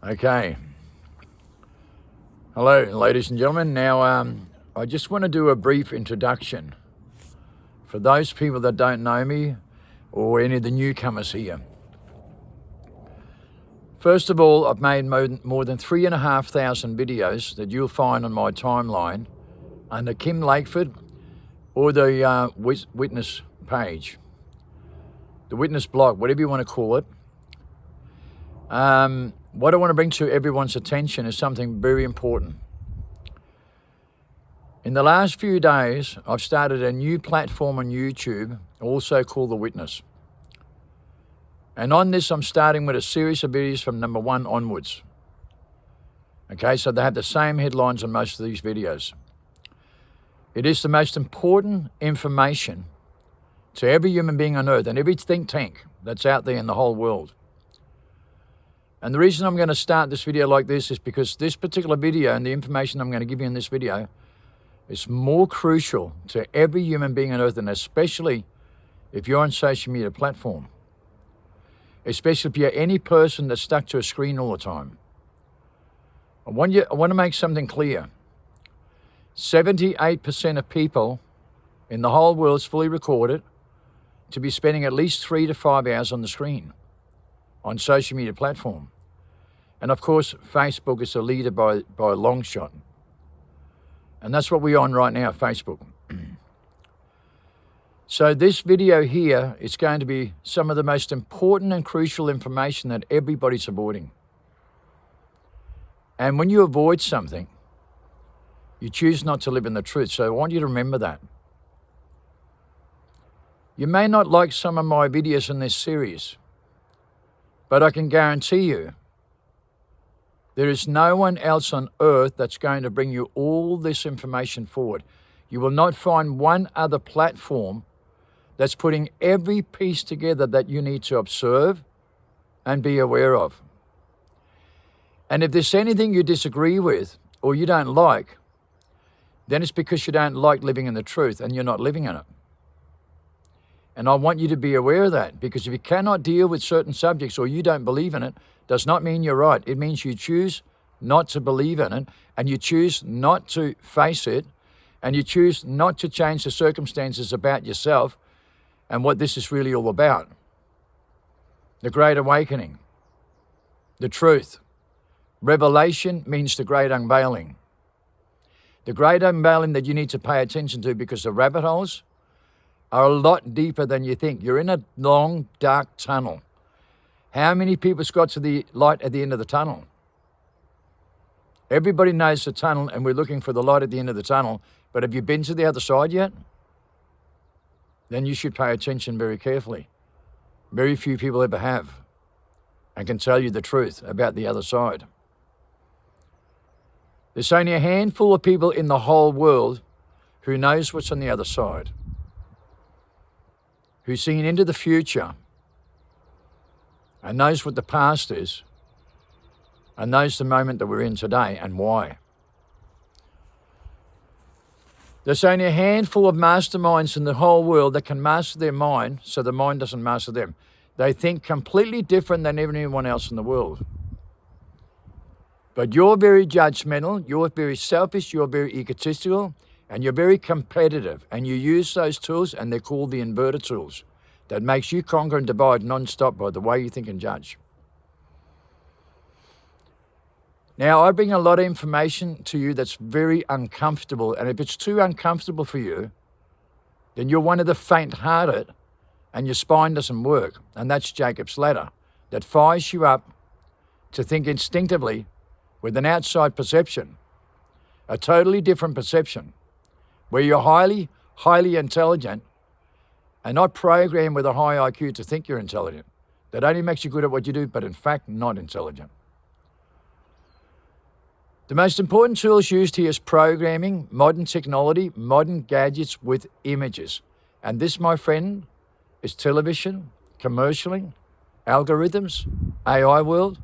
Okay. Hello, ladies and gentlemen. Now, I just want to do a brief introduction for those people that don't know me or any of the newcomers here. First of all, I've made more than 3,500 videos that you'll find on my timeline under Kim Lakeford or the witness page, the witness blog, whatever you want to call it. What I want to bring to everyone's attention is something very important. In the last few days, I've started a new platform on YouTube, also called The Witness. And on this, I'm starting with a series of videos from number 1 onwards. Okay, so they have the same headlines on most of these videos. It is the most important information to every human being on earth and every think tank that's out there in the whole world. And the reason I'm going to start this video like this is because this particular video and the information I'm going to give you in this video is more crucial to every human being on earth, and especially if you're on social media platform. Especially if you're any person that's stuck to a screen all the time. I want to make something clear. 78% of people in the whole world is fully recorded to be spending at least 3 to 5 hours on the screen on social media platform. And of course, Facebook is the leader by a long shot. And that's what we're on right now, Facebook. So this video here is going to be some of the most important and crucial information that everybody's avoiding. And when you avoid something, you choose not to live in the truth. So I want you to remember that. You may not like some of my videos in this series, but I can guarantee you, there is no one else on earth that's going to bring you all this information forward. You will not find one other platform that's putting every piece together that you need to observe and be aware of. And if there's anything you disagree with or you don't like, then it's because you don't like living in the truth and you're not living in it. And I want you to be aware of that, because if you cannot deal with certain subjects or you don't believe in it, does not mean you're right. It means you choose not to believe in it, and you choose not to face it, and you choose not to change the circumstances about yourself and what this is really all about. The Great Awakening, the truth. Revelation means the great unveiling. The great unveiling that you need to pay attention to, because the rabbit holes are a lot deeper than you think. You're in a long, dark tunnel. How many people's got to the light at the end of the tunnel? Everybody knows the tunnel, and we're looking for the light at the end of the tunnel. But have you been to the other side yet? Then you should pay attention very carefully. Very few people ever have and can tell you the truth about the other side. There's only a handful of people in the whole world who knows what's on the other side, who's seen into the future and knows what the past is and knows the moment that we're in today and why. There's only a handful of masterminds in the whole world that can master their mind so the mind doesn't master them. They think completely different than anyone else in the world. But you're very judgmental, you're very selfish, you're very egotistical, and you're very competitive, and you use those tools, and they're called the inverted tools, that makes you conquer and divide non-stop by the way you think and judge. Now, I bring a lot of information to you that's very uncomfortable, and if it's too uncomfortable for you, then you're one of the faint-hearted, and your spine doesn't work, and that's Jacob's ladder, that fires you up to think instinctively with an outside perception, a totally different perception, where you're highly, highly intelligent and not programmed with a high IQ to think you're intelligent. That only makes you good at what you do, but in fact, not intelligent. The most important tools used here is programming, modern technology, modern gadgets with images. And this, my friend, is television, commercialing, algorithms, AI world,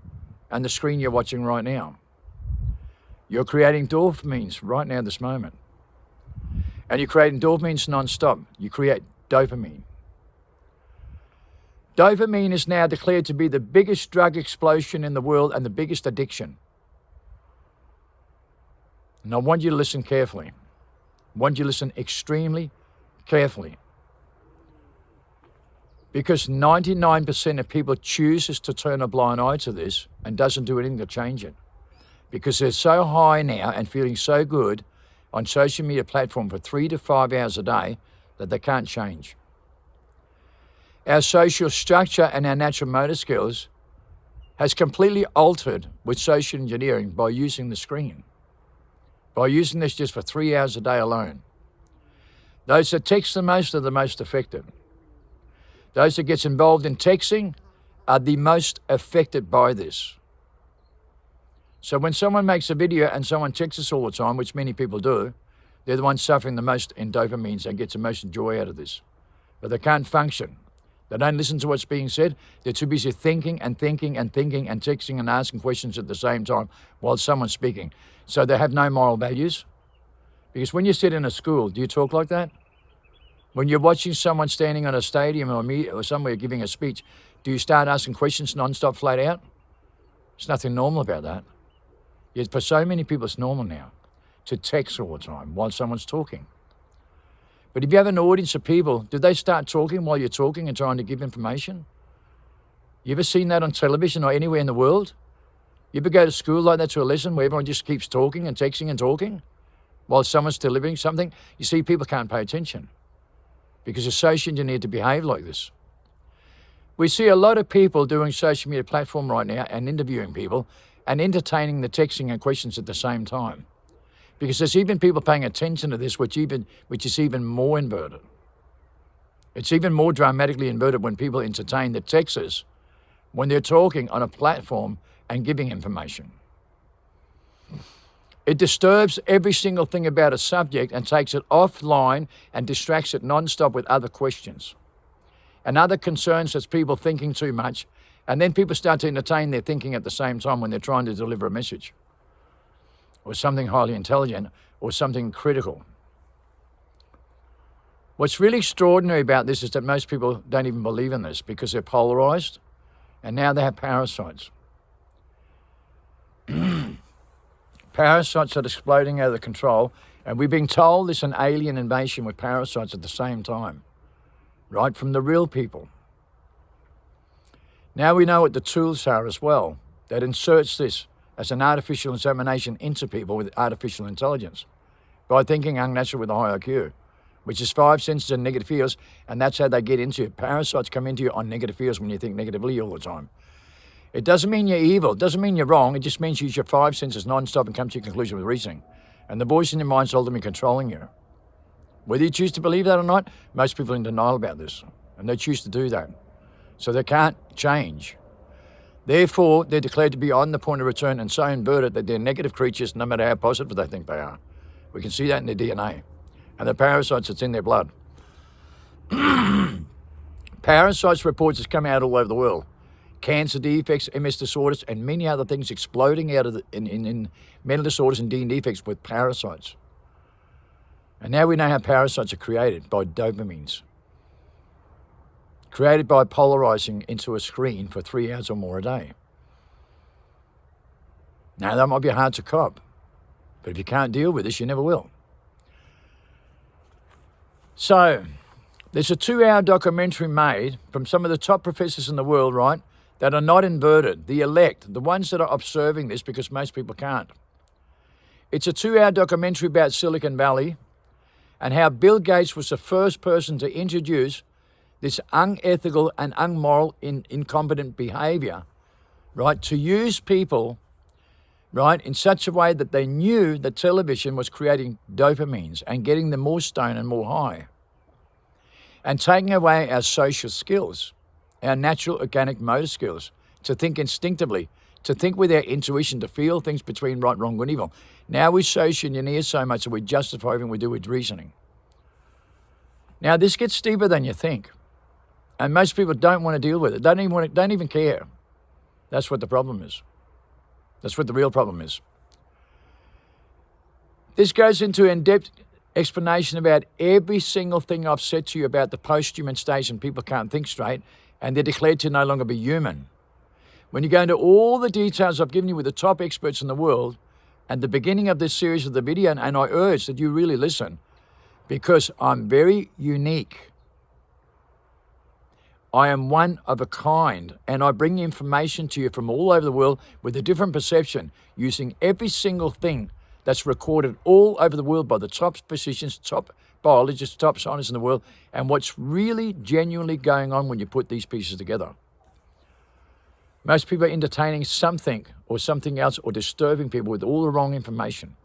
and the screen you're watching right now. You're creating dopamines right now, this moment. And you're creating dopamines non-stop. You create dopamine. Dopamine is now declared to be the biggest drug explosion in the world and the biggest addiction. And I want you to listen carefully. I want you to listen extremely carefully. Because 99% of people chooses to turn a blind eye to this and doesn't do anything to change it. Because they're so high now and feeling so good on social media platform for 3 to 5 hours a day that they can't change. Our social structure and our natural motor skills has completely altered with social engineering by using the screen. By using this just for 3 hours a day alone. Those that text the most are the most affected. Those that get involved in texting are the most affected by this. So when someone makes a video and someone texts us all the time, which many people do, they're the ones suffering the most in dopamines and gets the most joy out of this. But they can't function. They don't listen to what's being said. They're too busy thinking and thinking and thinking and texting and asking questions at the same time while someone's speaking. So they have no moral values. Because when you sit in a school, do you talk like that? When you're watching someone standing on a stadium or somewhere giving a speech, do you start asking questions non-stop, flat out? There's nothing normal about that. Yet for so many people, it's normal now to text all the time while someone's talking. But if you have an audience of people, do they start talking while you're talking and trying to give information? You ever seen that on television or anywhere in the world? You ever go to school like that to a lesson where everyone just keeps talking and texting and talking while someone's delivering something? You see, people can't pay attention because they're social engineered to behave like this. We see a lot of people doing social media platform right now and interviewing people and entertaining the texting and questions at the same time. Because there's even people paying attention to this, which is even more inverted. It's even more dramatically inverted when people entertain the texters when they're talking on a platform and giving information. It disturbs every single thing about a subject and takes it offline and distracts it non-stop with other questions and other concerns that's people thinking too much. And then people start to entertain their thinking at the same time when they're trying to deliver a message or something highly intelligent or something critical. What's really extraordinary about this is that most people don't even believe in this because they're polarized and now they have parasites. Parasites are exploding out of control, and we're being told it's an alien invasion with parasites at the same time, right from the real people. Now we know what the tools are as well that inserts this as an artificial insemination into people with artificial intelligence by thinking unnatural with a high IQ, which is 5 senses and negative fears, and that's how they get into you. Parasites come into you on negative fears when you think negatively all the time. It doesn't mean you're evil. It doesn't mean you're wrong. It just means you use your 5 senses non-stop and come to your conclusion with reasoning. And the voice in your mind's ultimately controlling you. Whether you choose to believe that or not, most people are in denial about this. And they choose to do that. So they can't change. Therefore, they're declared to be on the point of return and so inverted that they're negative creatures no matter how positive they think they are. We can see that in their DNA. And the parasites that's in their blood. Parasites reports has come out all over the world. Cancer defects, MS disorders, and many other things exploding out of in mental disorders and DNA defects with parasites. And now we know how parasites are created by dopamines. Created by polarizing into a screen for 3 hours or more a day. Now that might be hard to cop, but if you can't deal with this, you never will. So, there's a 2-hour documentary made from some of the top professors in the world, right, that are not inverted, the elect, the ones that are observing this because most people can't. It's a 2-hour documentary about Silicon Valley and how Bill Gates was the first person to introduce this unethical and unmoral, incompetent behavior, right, to use people, right, in such a way that they knew that television was creating dopamines and getting them more stoned and more high and taking away our social skills, our natural organic motor skills, to think instinctively, to think with our intuition, to feel things between right, wrong, good, and evil. Now we social engineer so much that we justify everything we do with reasoning. Now this gets deeper than you think. And most people don't want to deal with it. Don't even care. That's what the problem is. That's what the real problem is. This goes into in-depth explanation about every single thing I've said to you about the post-human stage and people can't think straight and they're declared to no longer be human. When you go into all the details I've given you with the top experts in the world, and the beginning of this series of the video, and I urge that you really listen, because I'm very unique. I am one of a kind, and I bring information to you from all over the world with a different perception, using every single thing that's recorded all over the world by the top physicians, top biologists, top scientists in the world, and what's really genuinely going on when you put these pieces together. Most people are entertaining something or something else, or disturbing people with all the wrong information,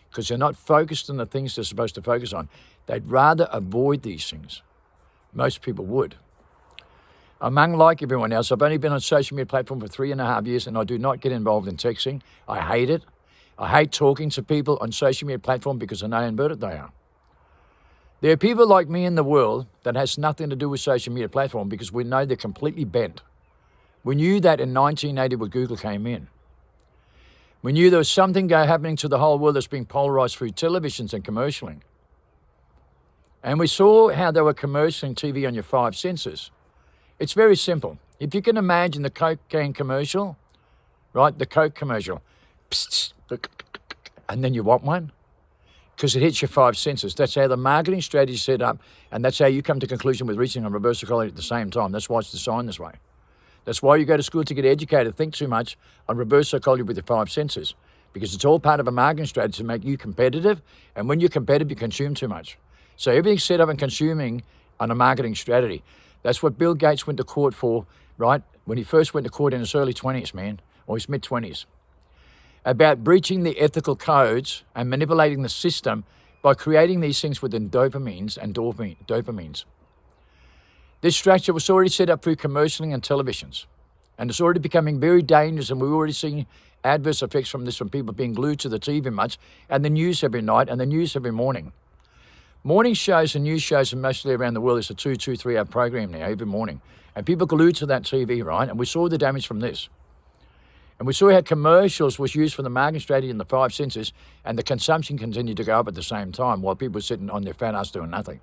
because they're not focused on the things they're supposed to focus on. They'd rather avoid these things. Most people would. I'm unlike everyone else. I've only been on a social media platform for 3.5 years, and I do not get involved in texting. I hate it. I hate talking to people on social media platform because I know how inverted they are. There are people like me in the world that has nothing to do with social media platform, because we know they're completely bent. We knew that in 1980 when Google came in. We knew there was something happening to the whole world that's being polarized through televisions and commercialing. And we saw how they were commercialing TV on your 5 senses. It's very simple. If you can imagine the cocaine commercial, right? The Coke commercial. And then you want one, because it hits your 5 senses. That's how the marketing strategy is set up, and that's how you come to conclusion with reaching on reverse psychology at the same time. That's why it's designed this way. That's why you go to school to get educated. Think too much on reverse psychology with your 5 senses, because it's all part of a marketing strategy to make you competitive, and when you're competitive, you consume too much. So everything's set up and consuming on a marketing strategy. That's what Bill Gates went to court for, right? When he first went to court in his early 20s, man, or his mid-20s, about breaching the ethical codes and manipulating the system by creating these things within dopamines and dopamines. This structure was already set up through commercialing and televisions, and it's already becoming very dangerous, and we're already seeing adverse effects from this, from people being glued to the TV much, and the news every night, and the news every morning. Morning shows and news shows, and mostly around the world, it's a 2-3 hour program now every morning. And people glued to that TV, right? And we saw the damage from this. And we saw how commercials was used for the marketing strategy in the 5 senses, and the consumption continued to go up at the same time while people were sitting on their fat ass doing nothing.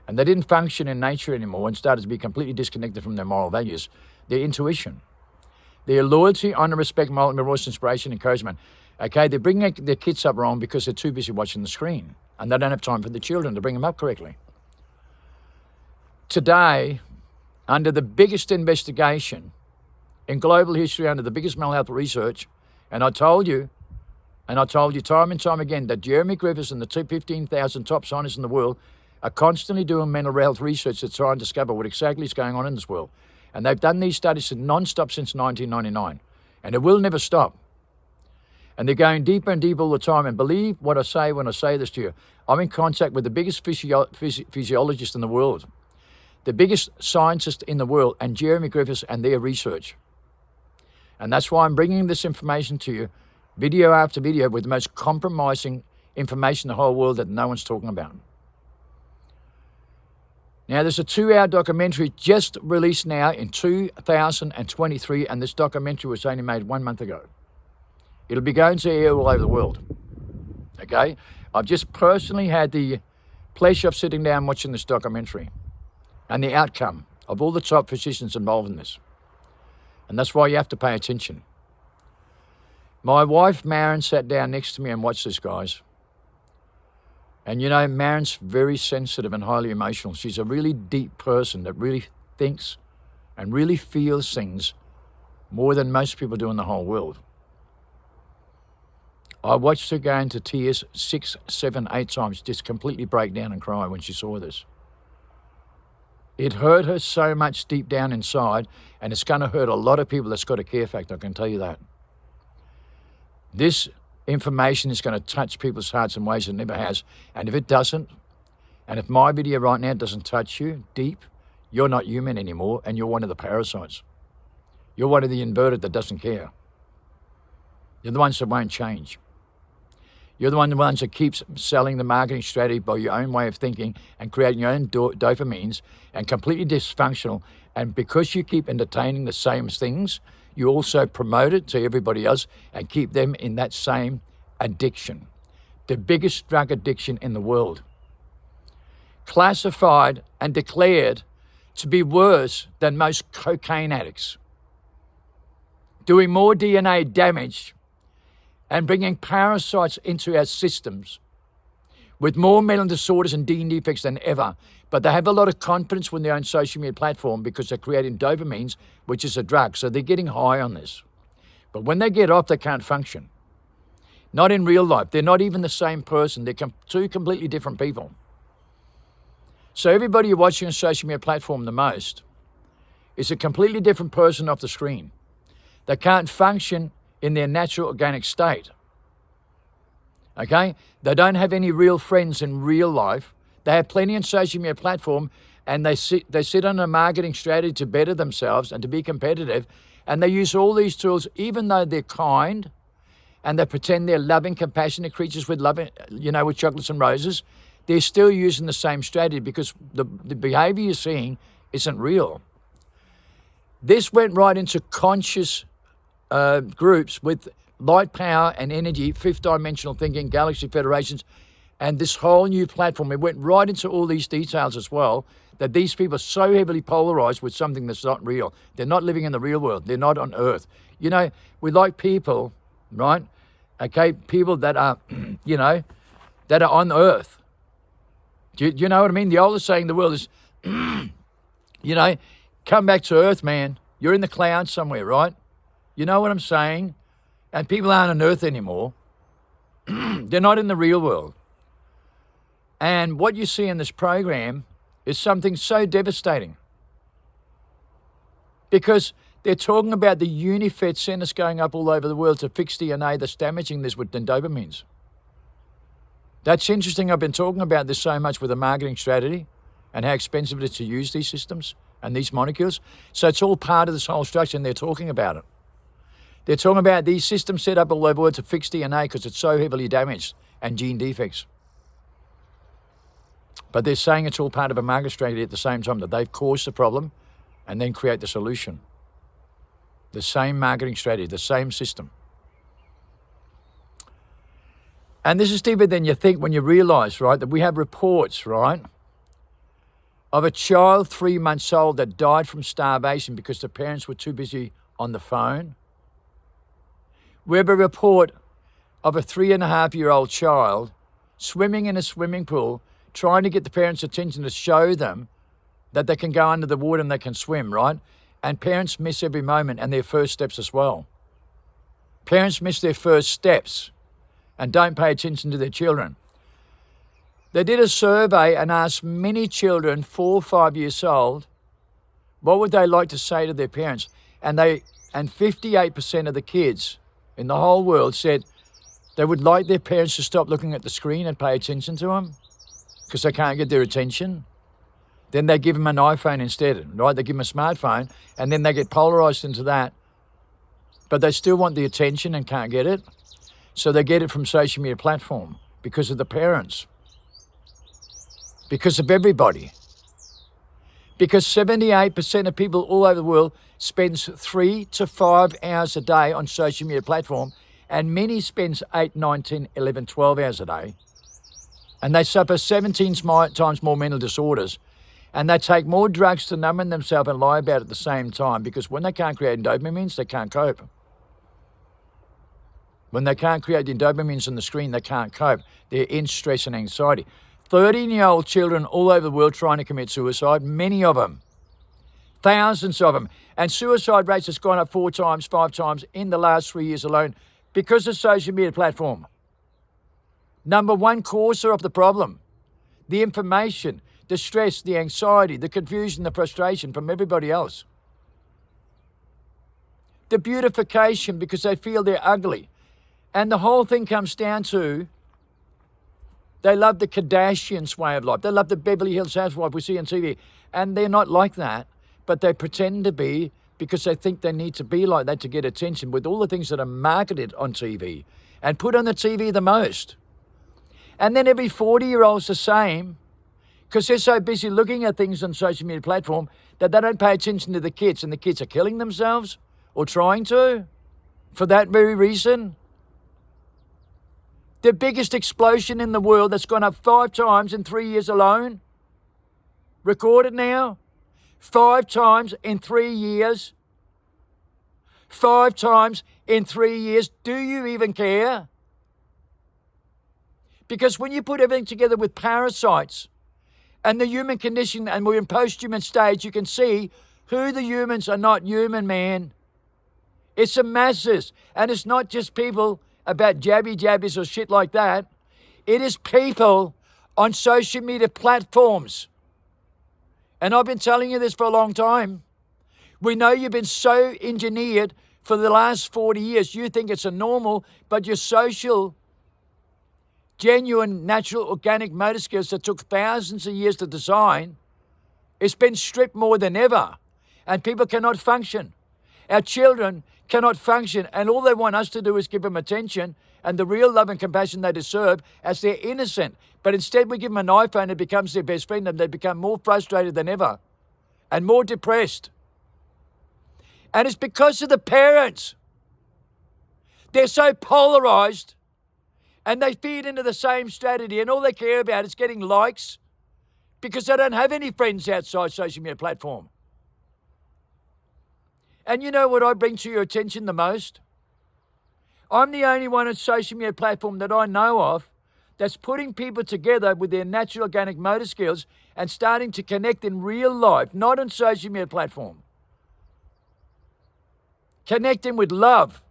And they didn't function in nature anymore and started to be completely disconnected from their moral values, their intuition, their loyalty, honor, respect, moral, remorse, inspiration, encouragement. Okay, they're bringing their kids up wrong because they're too busy watching the screen, and they don't have time for the children to bring them up correctly. Today, under the biggest investigation in global history, under the biggest mental health research, and I told you time and time again that Jeremy Griffiths and the 15,000 top scientists in the world are constantly doing mental health research to try and discover what exactly is going on in this world. And they've done these studies non-stop since 1999, and it will never stop. And they're going deeper and deeper all the time. And believe what I say when I say this to you. I'm in contact with the biggest physiologist in the world, the biggest scientist in the world, and Jeremy Griffiths and their research. And that's why I'm bringing this information to you, video after video, with the most compromising information in the whole world that no one's talking about. Now, there's a 2-hour documentary just released now in 2023, and this documentary was only made 1 month ago. It'll be going to air all over the world, okay? I've just personally had the pleasure of sitting down watching this documentary and the outcome of all the top physicians involved in this. And that's why you have to pay attention. My wife, Maren, sat down next to me and watched this, guys. And you know, Maren's very sensitive and highly emotional. She's a really deep person that really thinks and really feels things more than most people do in the whole world. I watched her go into tears 6, 7, 8 times, just completely break down and cry when she saw this. It hurt her so much deep down inside, and it's going to hurt a lot of people that's got a care factor, I can tell you that. This information is going to touch people's hearts in ways it never has. And if it doesn't, and if my video right now doesn't touch you deep, you're not human anymore, and you're one of the parasites. You're one of the inverted that doesn't care. You're the ones that won't change. You're the ones that keeps selling the marketing strategy by your own way of thinking and creating your own dopamines, and completely dysfunctional. And because you keep entertaining the same things, you also promote it to everybody else and keep them in that same addiction. The biggest drug addiction in the world. Classified and declared to be worse than most cocaine addicts, doing more DNA damage and bringing parasites into our systems with more mental disorders and gene defects than ever. But they have a lot of confidence when they're on social media platform because they're creating dopamines, which is a drug. So they're getting high on this. But when they get off, they can't function. Not in real life. They're not even the same person. They're two completely different people. So everybody you're watching on social media platform the most is a completely different person off the screen. They can't function in their natural organic state. Okay? They don't have any real friends in real life. They have plenty on social media platform, and they sit on a marketing strategy to better themselves and to be competitive, and they use all these tools even though they're kind and they pretend they're loving, compassionate creatures with loving, with chocolates and roses. They're still using the same strategy because the behavior you're seeing isn't real. This went right into conscious groups with light power and energy, fifth dimensional thinking, galaxy federations, and this whole new platform. It went right into all these details as well, that these people are so heavily polarized with something that's not real. They're not living in the real world. They're not on Earth. We like people, right? Okay, people that are, that are on Earth. Do you know what I mean? The oldest saying in the world is, come back to Earth, man. You're in the clouds somewhere, right? You know what I'm saying? And people aren't on Earth anymore. They're not in the real world. And what you see in this program is something so devastating. Because they're talking about the UniFed centers going up all over the world to fix DNA that's damaging this with dopamines. That's interesting. I've been talking about this so much with a marketing strategy and how expensive it is to use these systems and these molecules. So it's all part of this whole structure, and they're talking about it. They're talking about these systems set up all over the world to fix DNA because it's so heavily damaged and gene defects. But they're saying it's all part of a market strategy at the same time, that they've caused the problem and then create the solution. The same marketing strategy, the same system. And this is deeper than you think when you realize, right, that we have reports, right, of a child 3 months old that died from starvation because the parents were too busy on the phone. We have a report of a 3.5-year-old child swimming in a swimming pool, trying to get the parents' attention to show them that they can go under the water and they can swim, right? And parents miss every moment and their first steps as well. Parents miss their first steps and don't pay attention to their children. They did a survey and asked many children, 4 or 5 years old, what would they like to say to their parents? And 58% of the kids in the whole world said they would like their parents to stop looking at the screen and pay attention to them because they can't get their attention. Then they give them an iPhone instead, right? They give them a smartphone, and then they get polarized into that. But they still want the attention and can't get it. So they get it from social media platform because of the parents, because of everybody. Because 78% of people all over the world spends 3 to 5 hours a day on social media platform, and many spends 8, 9, 10, 11, 12 hours a day. And they suffer 17 times more mental disorders. And they take more drugs to numb themselves and lie about it at the same time, because when they can't create dopamines, they can't cope. When they can't create the dopamines on the screen, they can't cope. They're in stress and anxiety. 13-year-old children all over the world trying to commit suicide, many of them, thousands of them. And suicide rates has gone up 4 times, 5 times in the last 3 years alone because of social media platform. Number one causer of the problem, the information, the stress, the anxiety, the confusion, the frustration from everybody else. The beautification because they feel they're ugly. And the whole thing comes down to they love the Kardashians' way of life. They love the Beverly Hills housewife we see on TV. And they're not like that, but they pretend to be because they think they need to be like that to get attention with all the things that are marketed on TV and put on the TV the most. And then every 40-year-old's the same because they're so busy looking at things on social media platform that they don't pay attention to the kids, and the kids are killing themselves or trying to for that very reason. The biggest explosion in the world that's gone up 5 times in 3 years alone, recorded now, 5 times in 3 years. 5 times in 3 years. Do you even care? Because when you put everything together with parasites and the human condition, and we're in post-human stage, you can see who the humans are not human, man. It's the masses. And it's not just people about jabbies or shit like that. It is people on social media platforms. And I've been telling you this for a long time. We know you've been so engineered for the last 40 years. You think it's a normal, but your social, genuine, natural, organic motor skills that took thousands of years to design, it's been stripped more than ever. And people cannot function. Our children cannot function. And all they want us to do is give them attention and the real love and compassion they deserve as they're innocent. But instead we give them an iPhone, it becomes their best friend, and they become more frustrated than ever and more depressed. And it's because of the parents. They're so polarized and they feed into the same strategy, and all they care about is getting likes because they don't have any friends outside social media platform. And you know what I bring to your attention the most? I'm the only one on social media platform that I know of that's putting people together with their natural organic motor skills and starting to connect in real life, not on social media platform. Connecting with love,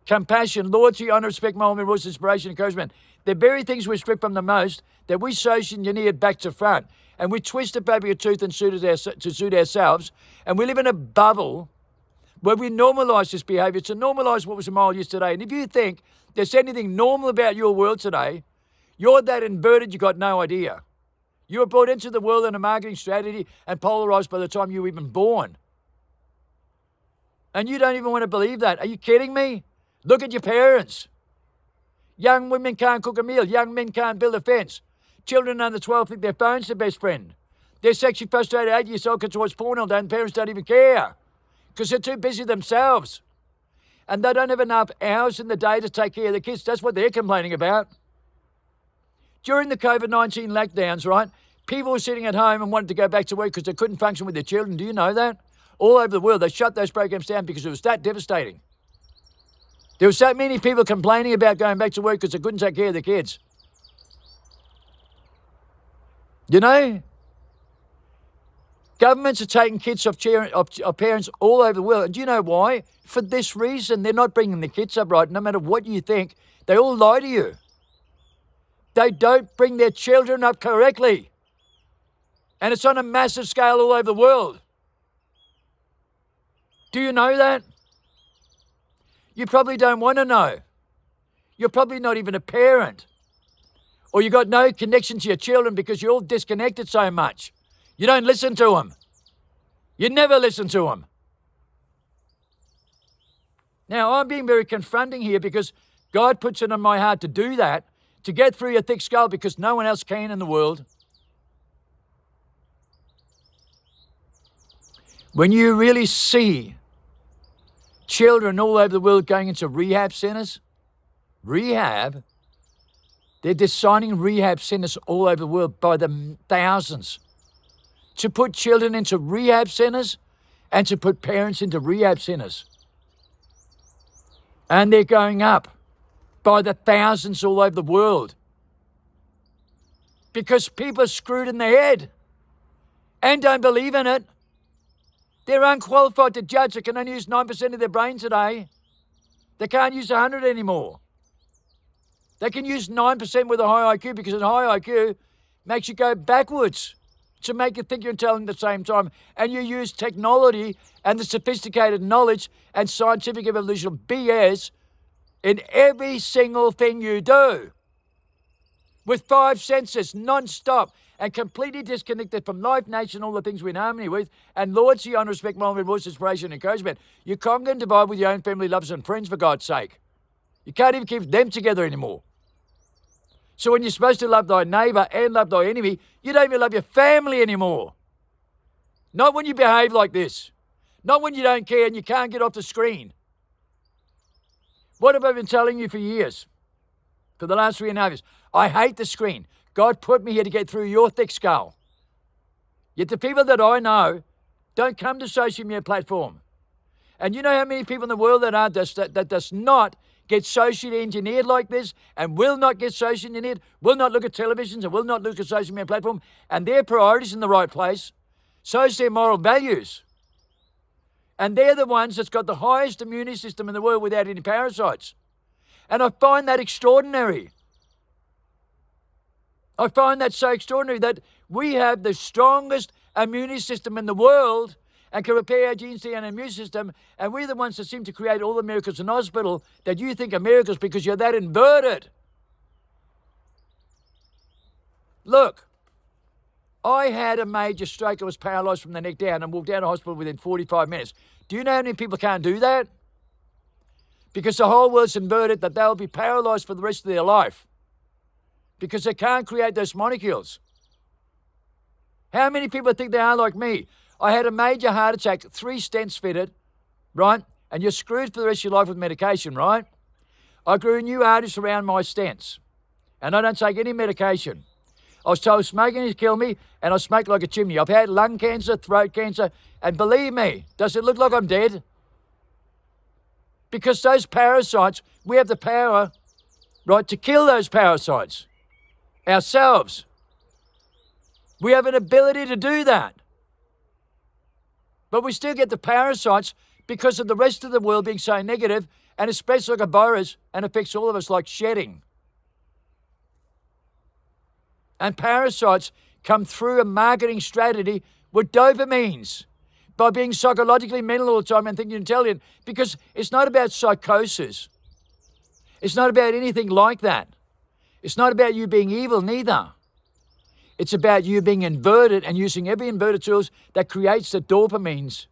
compassion, loyalty, honor, respect, moral, rules, inspiration, encouragement. The very things we strip from the most that we social engineered back to front. And we twist the baby a tooth and to suit ourselves. And we live in a bubble where we normalise this behaviour to normalise what was immoral yesterday. And if you think there's anything normal about your world today, you're that inverted, you got no idea. You were brought into the world in a marketing strategy and polarised by the time you were even born. And you don't even want to believe that. Are you kidding me? Look at your parents. Young women can't cook a meal. Young men can't build a fence. Children under 12 think their phone's their best friend. They're sexually frustrated 8 years old because they watch porn all day and parents don't even care because they're too busy themselves. And they don't have enough hours in the day to take care of the kids. That's what they're complaining about. During the COVID-19 lockdowns, right, people were sitting at home and wanted to go back to work because they couldn't function with their children. Do you know that? All over the world, they shut those programs down because it was that devastating. There were so many people complaining about going back to work because they couldn't take care of their kids. You know, governments are taking kids off parents all over the world. And do you know why? For this reason. They're not bringing the kids up right. No matter what you think, they all lie to you. They don't bring their children up correctly. And it's on a massive scale all over the world. Do you know that? You probably don't want to know. You're probably not even a parent. Or you got no connection to your children because you're all disconnected so much. You don't listen to them. You never listen to them. Now, I'm being very confronting here because God puts it in my heart to do that, to get through your thick skull because no one else can in the world. When you really see children all over the world going into rehab centers, they're designing rehab centers all over the world by the thousands to put children into rehab centers and to put parents into rehab centers. And they're going up by the thousands all over the world because people are screwed in the head and don't believe in it. They're unqualified to judge. They can only use 9% of their brain today. They can't use 100 anymore. They can use 9% with a high IQ because a high IQ makes you go backwards to make you think you're intelligent at the same time. And you use technology and the sophisticated knowledge and scientific evolution BS in every single thing you do. With 5 senses, non-stop, and completely disconnected from life, nature, and all the things we're in harmony with, and loyalty, honor, respect, moral, voice, inspiration, and encouragement. You conquer and divide with your own family, lovers, and friends, for God's sake. You can't even keep them together anymore. So when you're supposed to love thy neighbour and love thy enemy, you don't even love your family anymore. Not when you behave like this. Not when you don't care and you can't get off the screen. What have I been telling you for years? For the last 3.5 years. I hate the screen. God put me here to get through your thick skull. Yet the people that I know Don't come to social media platform. And you know how many people in the world that does not get socially engineered like this and will not get socially engineered, will not look at televisions and will not look at social media platform, and their priorities in the right place, so is their moral values. And they're the ones that's got the highest immunity system in the world without any parasites. And I find that extraordinary. I find that so extraordinary that we have the strongest immunity system in the world and can repair our genes to our immune system, and we're the ones that seem to create all the miracles in hospital that you think are miracles because you're that inverted. Look, I had a major stroke. I was paralysed from the neck down and walked out of hospital within 45 minutes. Do you know how many people can't do that? Because the whole world's inverted that they'll be paralysed for the rest of their life because they can't create those molecules. How many people think they are like me? I had a major heart attack, 3 stents fitted, right? And you're screwed for the rest of your life with medication, right? I grew new arteries around my stents, and I don't take any medication. I was told smoking is kill me, and I smoke like a chimney. I've had lung cancer, throat cancer, and believe me, does it look like I'm dead? Because those parasites, we have the power, right, to kill those parasites ourselves. We have an ability to do that. But we still get the parasites because of the rest of the world being so negative, and especially like a virus, and affects all of us like shedding. And parasites come through a marketing strategy with dopamines by being psychologically mental all the time and thinking you're intelligent, because it's not about psychosis. It's not about anything like that. It's not about you being evil neither. It's about you being inverted and using every inverted tools that creates the dopamines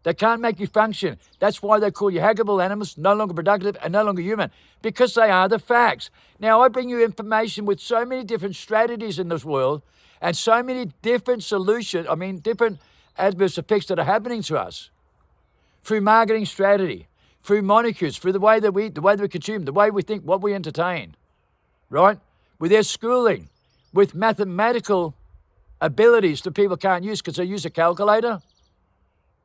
that can't make you function. That's why they call you hackable animals, no longer productive and no longer human, because they are the facts. Now, I bring you information with so many different strategies in this world and so many different solutions, different adverse effects that are happening to us through marketing strategy, through molecules, through the way that we consume, the way we think, what we entertain, right? With their schooling, with mathematical abilities that people can't use because they use a calculator.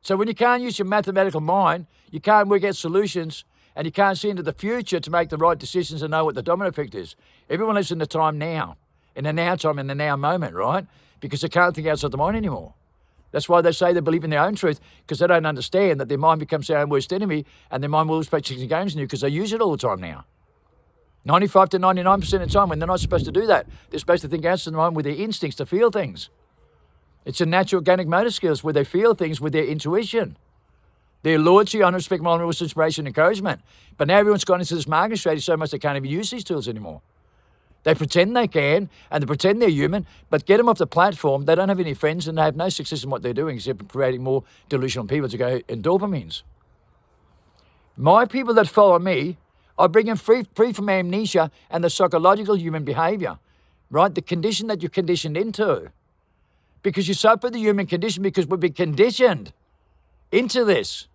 So when you can't use your mathematical mind, you can't work out solutions and you can't see into the future to make the right decisions and know what the domino effect is. Everyone lives in the time now, in the now time, in the now moment, right? Because they can't think outside the mind anymore. That's why they say they believe in their own truth, because they don't understand that their mind becomes their own worst enemy and their mind will always play tricks and games on you because they use it all the time now. 95 to 99% of the time when they're not supposed to do that. They're supposed to think outside the mind with their instincts to feel things. It's a natural organic motor skills where they feel things with their intuition. Their loyalty, honor, respect, moral, inspiration, encouragement. But now everyone's gone into this marketing strategy so much they can't even use these tools anymore. They pretend they can, and they pretend they're human, but get them off the platform, they don't have any friends, and they have no success in what they're doing except creating more delusional people to go in dopamines. My people that follow me, I bring them free from amnesia and the psychological human behavior, right? The condition that you're conditioned into. Because you suffer the human condition because we've been conditioned into this,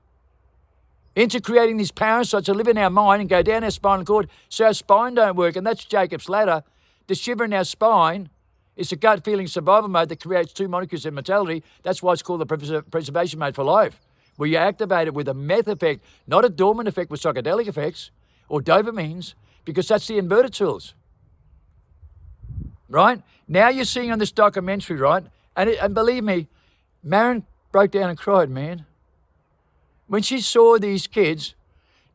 into creating these parasites that live in our mind and go down our spinal cord so our spine don't work. And that's Jacob's ladder. The shiver in our spine is a gut feeling survival mode that creates 2 molecules in mortality. That's why it's called the preservation mode for life, where you activate it with a meth effect, not a dormant effect with psychedelic effects or dopamines, because that's the inverted tools, right? Now you're seeing on this documentary, right? And believe me, Marin broke down and cried, man. When she saw these kids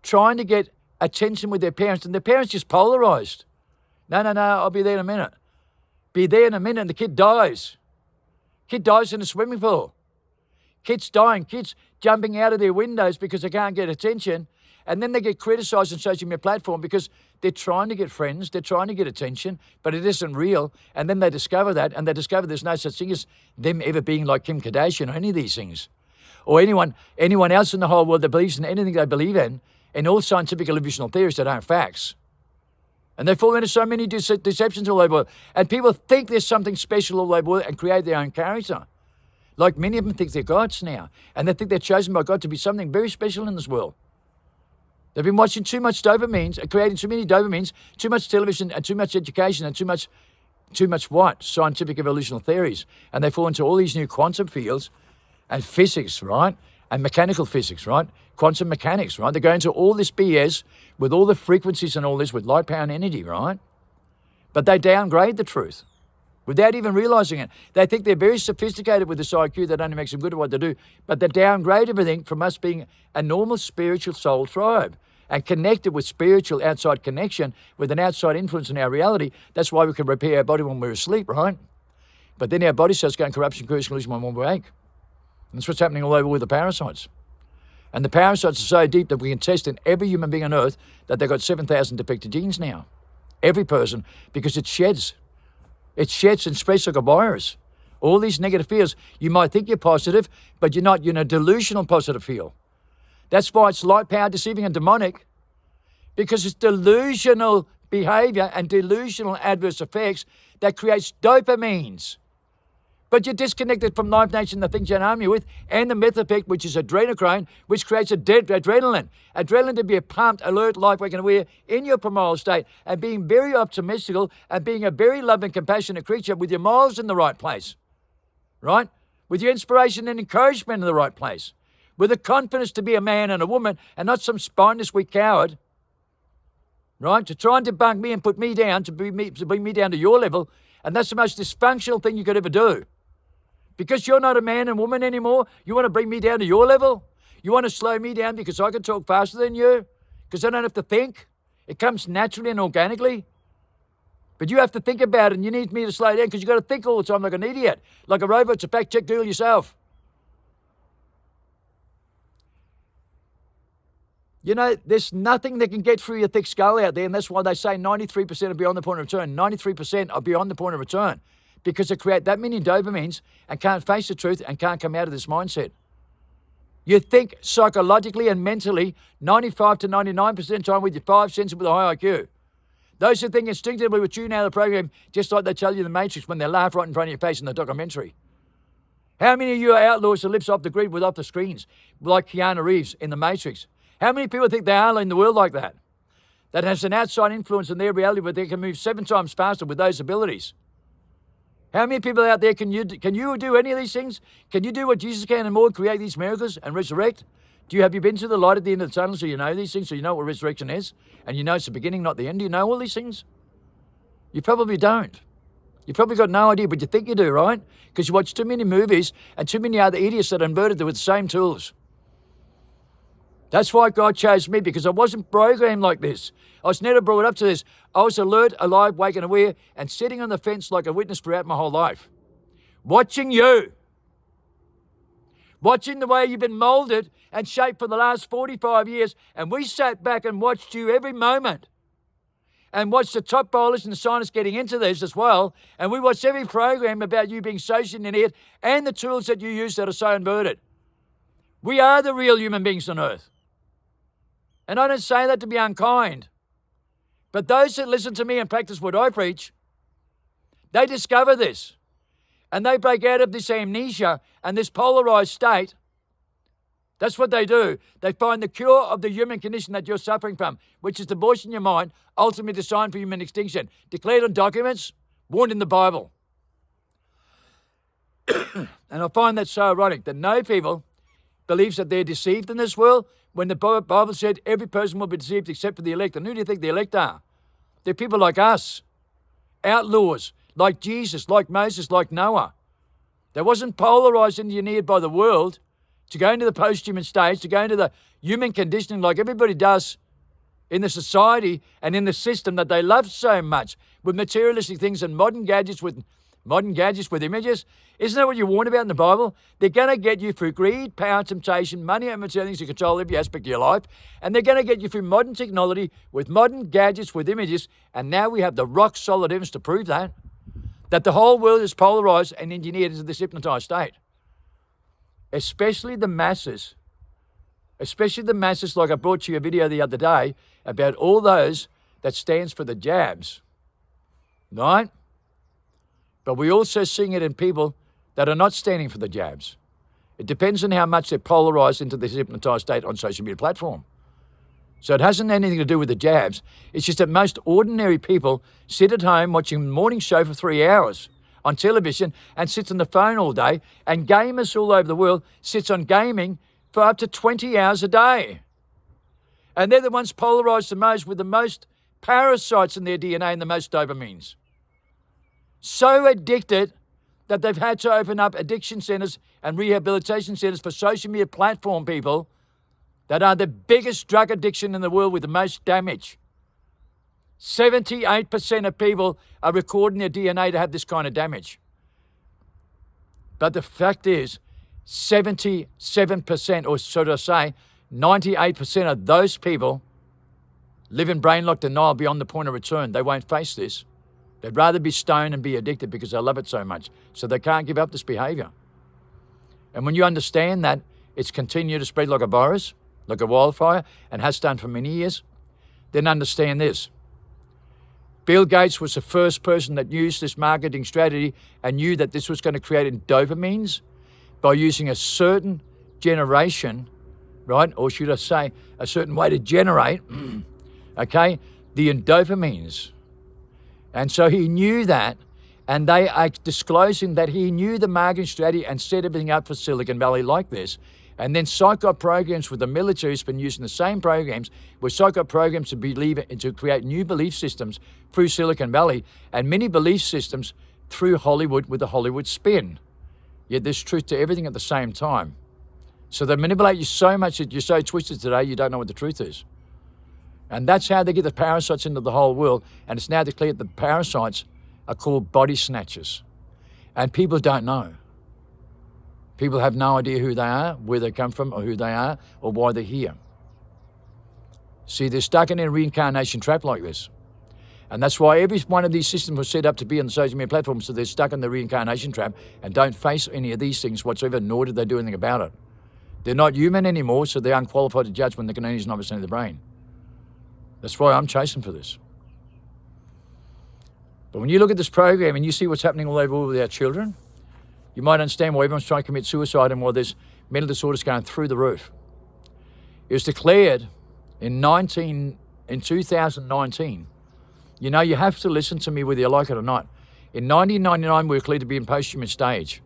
trying to get attention with their parents, and their parents just polarized. No, I'll be there in a minute. Be there in a minute, and the kid dies. Kid dies in a swimming pool. Kids dying, kids jumping out of their windows because they can't get attention. And then they get criticised on social media platform because they're trying to get friends, they're trying to get attention, but it isn't real. And then they discover that, and they discover there's no such thing as them ever being like Kim Kardashian or any of these things. Or anyone else in the whole world that believes in anything they believe in all scientific illusional theories that aren't facts. And they fall into so many deceptions all over the world. And people think there's something special all over the world and create their own character. Like many of them think they're gods now. And they think they're chosen by God to be something very special in this world. They've been watching too much dopamines, creating too many dopamines, too much television and too much education and too much what? Scientific evolutional theories. And they fall into all these new quantum fields. and physics, right? And mechanical physics, right? Quantum mechanics, right? They go into all this BS with all the frequencies and all this with light, power, and energy, right? But they downgrade the truth without even realizing it. They think they're very sophisticated with this IQ that only makes them good at what they do, but they downgrade everything from us being a normal spiritual soul tribe and connected with spiritual outside connection with an outside influence in our reality. That's why we can repair our body when we're asleep, right? But then our body starts going corruption, curse, collusion, when we wake. And that's what's happening all over with the parasites. And the parasites are so deep that we can test in every human being on earth that they've got 7,000 defective genes now. Every person, because it sheds. It sheds and spreads like a virus. All these negative feels, you might think you're positive, but you're not. You're in a delusional positive feel. That's why it's light, power, deceiving, and demonic, because it's delusional behavior and delusional adverse effects that creates dopamines. But you're disconnected from life, nature, and the things that harm you with, and the meth effect, which is adrenochrome, which creates adrenaline. Adrenaline to be a pumped, alert, life-waking aware in your primal state, and being very optimistical, and being a very loving, compassionate creature with your morals in the right place, right? With your inspiration and encouragement in the right place. With the confidence to be a man and a woman, and not some spineless, weak coward, right? To try and debunk me and put me down, to bring me down to your level, and that's the most dysfunctional thing you could ever do. Because you're not a man and woman anymore, you want to bring me down to your level? You want to slow me down because I can talk faster than you? Because I don't have to think? It comes naturally and organically? But you have to think about it, and you need me to slow down because you've got to think all the time like an idiot, like a robot to fact-check Google yourself. You know, there's nothing that can get through your thick skull out there, and that's why they say 93% are beyond the point of return. 93% are beyond the point of return. Because they create that many dopamines and can't face the truth and can't come out of this mindset. You think psychologically and mentally 95 to 99% of the time with your 5 senses with a high IQ. Those who think instinctively will tune out of the program just like they tell you in the Matrix when they laugh right in front of your face in the documentary. How many of you are outlaws that lives off the grid with off the screens like Keanu Reeves in the Matrix? How many people think they are in the world like that? That has an outside influence in their reality where they can move 7 times faster with those abilities. How many people out there can you do any of these things? Can you do what Jesus can and more, create these miracles and resurrect? Have you been to the light at the end of the tunnel so you know these things, so you know what resurrection is? And you know it's the beginning, not the end? Do you know all these things? You probably don't. You probably got no idea, but you think you do, right? Because you watch too many movies and too many other idiots that are inverted with the same tools. That's why God chose me, because I wasn't programmed like this. I was never brought up to this. I was alert, alive, awake and aware, and sitting on the fence like a witness throughout my whole life. Watching you. Watching the way you've been molded and shaped for the last 45 years, and we sat back and watched you every moment. And watched the top bowlers and the scientists getting into this as well, and we watched every program about you being socially inept and the tools that you use that are so inverted. We are the real human beings on earth. And I don't say that to be unkind. But those that listen to me and practice what I preach, they discover this. And they break out of this amnesia and this polarized state. That's what they do. They find the cure of the human condition that you're suffering from, which is the voice in your mind, ultimately designed for human extinction, declared on documents, warned in the Bible. And I find that so ironic that no people believes that they're deceived in this world, when the Bible said every person will be deceived except for the elect. And who do you think the elect are? They're people like us, outlaws, like Jesus, like Moses, like Noah. They wasn't polarized and engineered by the world to go into the post-human stage, to go into the human conditioning like everybody does in the society and in the system that they love so much, with materialistic things and modern gadgets with images. Isn't that what you warn about in the Bible? They're going to get you through greed, power, temptation, money, and material things to control every aspect of your life. And they're going to get you through modern technology with modern gadgets with images. And now we have the rock-solid evidence to prove that the whole world is polarized and engineered into this hypnotized state. Especially the masses like I brought you a video the other day about all those that stands for the jabs, right? But we also seeing it in people that are not standing for the jabs. It depends on how much they're polarized into this hypnotized state on social media platform. So it hasn't anything to do with the jabs. It's just that most ordinary people sit at home watching the morning show for 3 hours on television and sits on the phone all day, and gamers all over the world sits on gaming for up to 20 hours a day. And they're the ones polarized the most, with the most parasites in their DNA and the most dopamines. So addicted that they've had to open up addiction centers and rehabilitation centers for social media platform people that are the biggest drug addiction in the world with the most damage. 78% of people are recording their DNA to have this kind of damage. But the fact is, 77%, or should I say, 98% of those people live in brain-locked denial beyond the point of return. They won't face this. They'd rather be stoned and be addicted because they love it so much. So they can't give up this behavior. And when you understand that it's continued to spread like a virus, like a wildfire, and has done for many years, then understand this. Bill Gates was the first person that used this marketing strategy and knew that this was going to create dopamines by using a certain generation, right? Or should I say a certain way to generate, okay, the dopamines. And so he knew that, and they are disclosing that he knew the marketing strategy and set everything up for Silicon Valley like this. And then psycho programs with the military has been using the same programs, where psycho programs to create new belief systems through Silicon Valley, and many belief systems through Hollywood with a Hollywood spin. Yet there's truth to everything at the same time. So they manipulate you so much that you're so twisted today you don't know what the truth is. And that's how they get the parasites into the whole world. And it's now declared that the parasites are called body snatchers. And people don't know. People have no idea who they are, where they come from, or who they are, or why they're here. See, they're stuck in a reincarnation trap like this. And that's why every one of these systems was set up to be on the social media platforms, so they're stuck in the reincarnation trap and don't face any of these things whatsoever, nor do they do anything about it. They're not human anymore, so they're unqualified to judge when they can only use 9% of the brain. That's why I'm chasing for this. But when you look at this program and you see what's happening all over with our children, you might understand why everyone's trying to commit suicide and why there's mental disorders going through the roof. It was declared in 2019. You know, you have to listen to me whether you like it or not. In 1999, we were cleared to be in post-human stage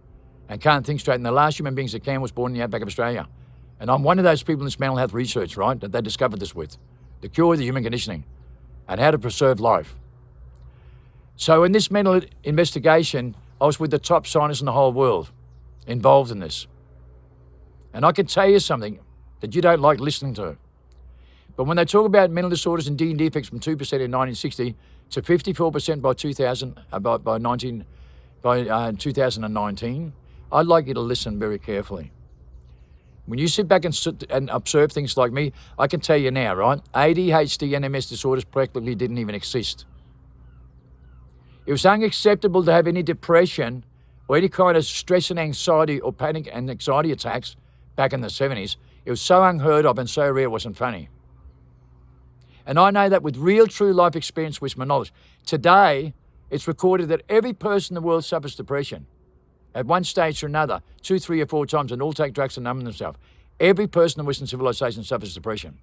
and can't think straight. And the last human beings that can was born in the outback of Australia. And I'm one of those people in this mental health research, right, that they discovered this with. The cure of the human conditioning and how to preserve life. So in this mental investigation, I was with the top scientists in the whole world involved in this. And I can tell you something that you don't like listening to. But when they talk about mental disorders and DNA defects from 2% in 1960 to 54% by 2019, I'd like you to listen very carefully. When you sit back and observe things like me, I can tell you now, right? ADHD and MS disorders practically didn't even exist. It was unacceptable to have any depression or any kind of stress and anxiety or panic and anxiety attacks back in the 70s. It was so unheard of and so rare it wasn't funny. And I know that with real, true life experience, with my knowledge. Today, it's recorded that every person in the world suffers depression at one stage or another, 2, 3, or 4 times, and all take drugs to numb themselves. Every person in Western civilization suffers depression.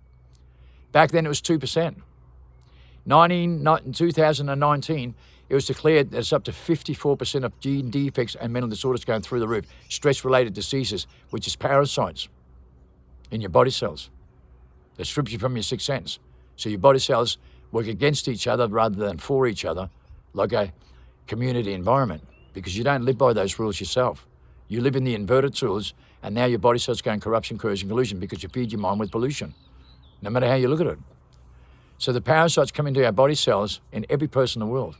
Back then, it was 2%. In 2019, it was declared that it's up to 54% of gene defects and mental disorders going through the roof. Stress-related diseases, which is parasites in your body cells. That strips you from your sixth sense. So your body cells work against each other rather than for each other, like a community environment, because you don't live by those rules yourself. You live in the inverted rules, and now your body cells go in corruption, coercion, collusion, because you feed your mind with pollution, no matter how you look at it. So the parasites come into our body cells in every person in the world,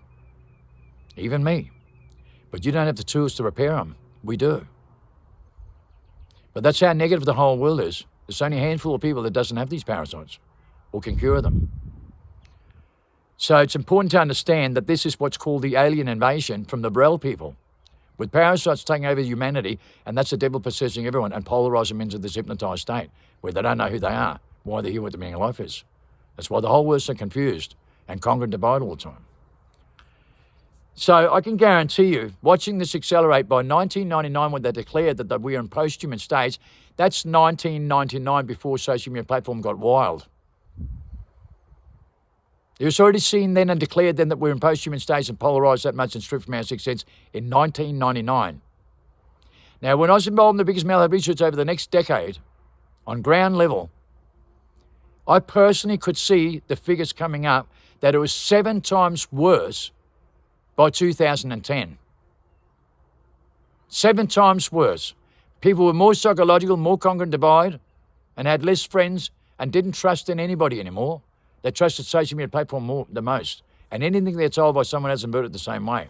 even me. But you don't have the tools to repair them. We do. But that's how negative the whole world is. There's only a handful of people that doesn't have these parasites or can cure them. So it's important to understand that this is what's called the alien invasion from the Brel people, with parasites taking over humanity, and that's the devil possessing everyone and polarise them into this hypnotized state where they don't know who they are, why they're here, what the meaning of life is. That's why the whole world's so confused and conquer and divide all the time. So I can guarantee you, watching this accelerate by 1999 when they declared that we are in post-human stage, that's 1999 before social media platform got wild. It was already seen then and declared then that we're in post-human states and polarised that much and stripped from our sixth sense in 1999. Now, when I was involved in the biggest malware research over the next decade, on ground level, I personally could see the figures coming up that it was 7 times worse by 2010. 7 times worse. People were more psychological, more congruent divide, and had less friends and didn't trust in anybody anymore. They trusted social media platform more the most. And anything they're told by someone else inverted the same way.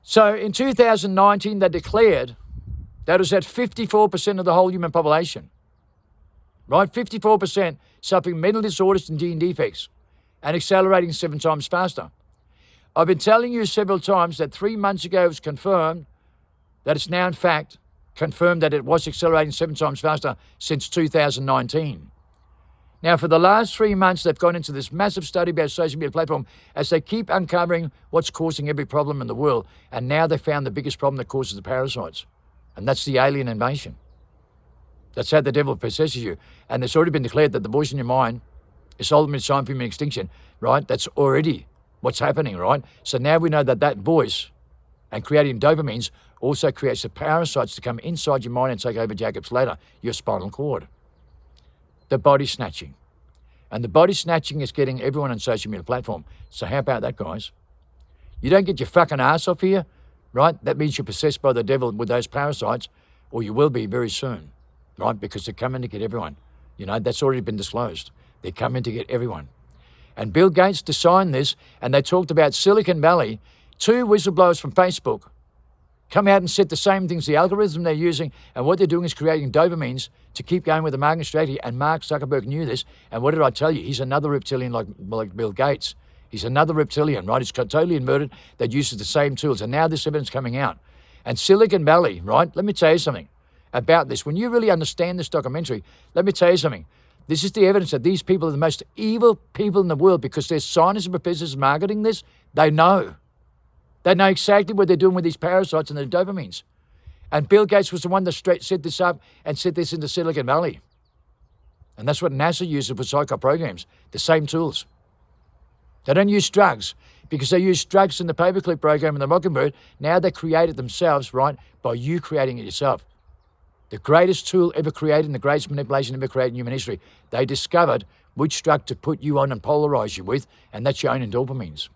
So in 2019, they declared that it was at 54% of the whole human population. Right? 54% suffering mental disorders and gene defects and accelerating 7 times faster. I've been telling you several times that 3 months ago it was confirmed that it's now in fact confirmed that it was accelerating 7 times faster since 2019. Now, for the last 3 months, they've gone into this massive study about social media platform as they keep uncovering what's causing every problem in the world. And now they found the biggest problem that causes the parasites. And that's the alien invasion. That's how the devil possesses you. And it's already been declared that the voice in your mind is the ultimate sign for human extinction, right? That's already what's happening, right? So now we know that that voice and creating dopamines also creates the parasites to come inside your mind and take over Jacob's ladder, your spinal cord. The body snatching. And the body snatching is getting everyone on social media platform. So how about that, guys? You don't get your fucking ass off here, right? That means you're possessed by the devil with those parasites, or you will be very soon, right? Because they're coming to get everyone. You know, that's already been disclosed. They're coming to get everyone. And Bill Gates designed this, and they talked about Silicon Valley. 2 whistleblowers from Facebook come out and said the same things, the algorithm they're using, and what they're doing is creating dopamines to keep going with the marketing strategy. And Mark Zuckerberg knew this. And what did I tell you? He's another reptilian like Bill Gates. He's another reptilian, right? He's totally inverted that uses the same tools. And now this evidence coming out. And Silicon Valley, right? Let me tell you something about this. When you really understand this documentary, let me tell you something. This is the evidence that these people are the most evil people in the world because they're scientists and professors marketing this. They know. They know exactly what they're doing with these parasites and the dopamines. And Bill Gates was the one that set this up and set this into Silicon Valley. And that's what NASA uses for psycho programs, the same tools. They don't use drugs because they use drugs in the paperclip program and the Mockingbird. Now they create it themselves, right, by you creating it yourself. The greatest tool ever created and the greatest manipulation ever created in human history. They discovered which drug to put you on and polarize you with, and that's your own endorphins.